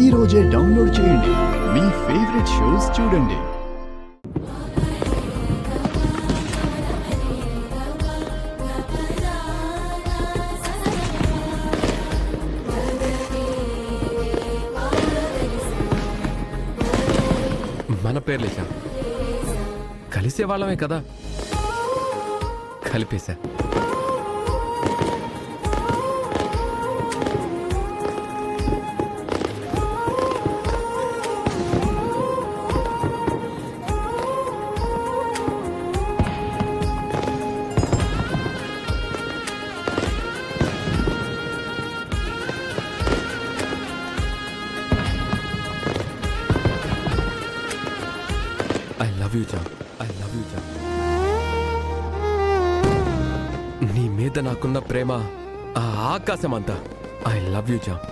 ఈ రోజే డౌన్లోడ్ చేయండి. మీ ఫేవరెట్ షోస్ చూడండి. మన పేర్లేసా కలిసే వాళ్ళమే కదా, కలిపేశా. నీ మీద నాకున్న ప్రేమ ఆ ఆకాశం అంతా. I love you jam.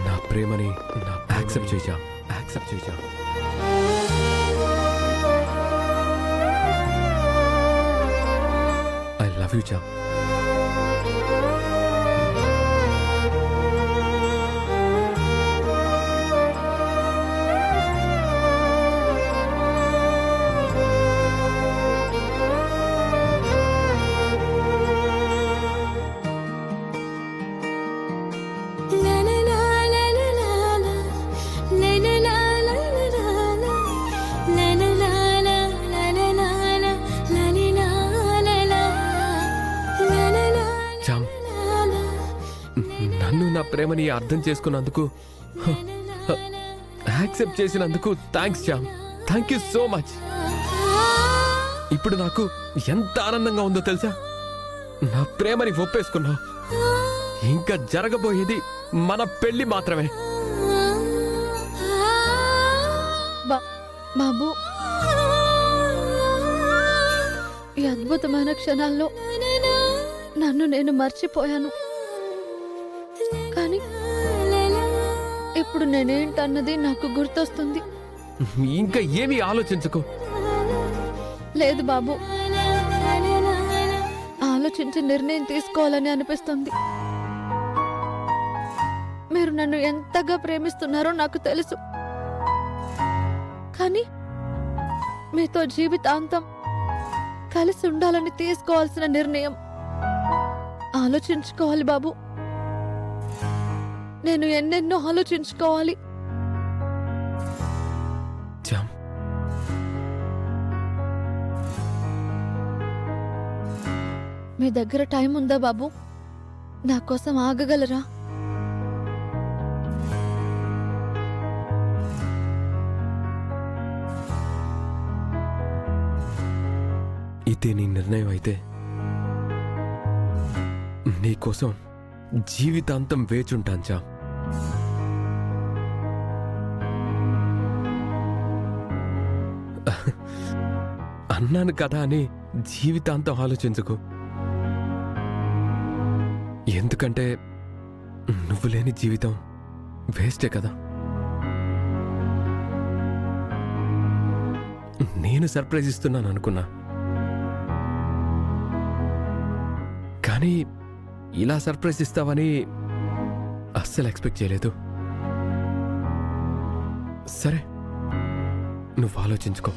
నా ప్రేమని యాక్సెప్ట్ చేయి జామ్, యాక్సెప్ట్ చేయి jam. I love you jam. నన్ను నా ప్రేమని అర్థం చేసుకున్నందుకు, యాక్సెప్ట్ చేసినందుకు thanks jam. Thank you so much. ఇప్పుడు నాకు ఎంత ఆనందంగా ఉందో తెలుసా? నా ప్రేమని ఒప్పేసుకున్నావు. ఇంకా జరగబోయేది మన పెళ్లి మాత్రమే. బాబు, ఈ అద్భుతమైన క్షణాల్లో నన్ను నేను మర్చిపోయాను. కానీ ఇప్పుడు నేనేంటన్నది నాకు గుర్తొస్తుంది. ఇంకా ఏమీ ఆలోచించుకో. లేదు బాబు, ఆలోచించి నిర్ణయం తీసుకోవాలని అనిపిస్తుంది. మీరు నన్ను ఎంతగా ప్రేమిస్తున్నారో నాకు తెలుసు. కానీ మీతో జీవితాంతం కలిసి ఉండాలని తీసుకోవాల్సిన నిర్ణయం ఆలోచించుకోవాలి బాబు. నేను ఎన్నెన్నో ఆలోచించుకోవాలి. మీ దగ్గర టైం ఉందా బాబు? నా కోసం ఆగగలరా? ఇదే నీ నిర్ణయం అయితే నీకోసం జీవితాంతం వేచుంటాను చా. అన్నాను కదా అని జీవితాంతం ఆలోచించుకో. ఎందుకంటే నువ్వు లేని జీవితం వేస్టే కదా. నేను సర్ప్రైజ్ ఇస్తున్నాను అనుకున్నా, కానీ ఇలా సర్ప్రైజ్ ఇస్తావని అస్సలు ఎక్స్పెక్ట్ చేయలేదు. సరే, నువ్వు ఆలోచించుకో.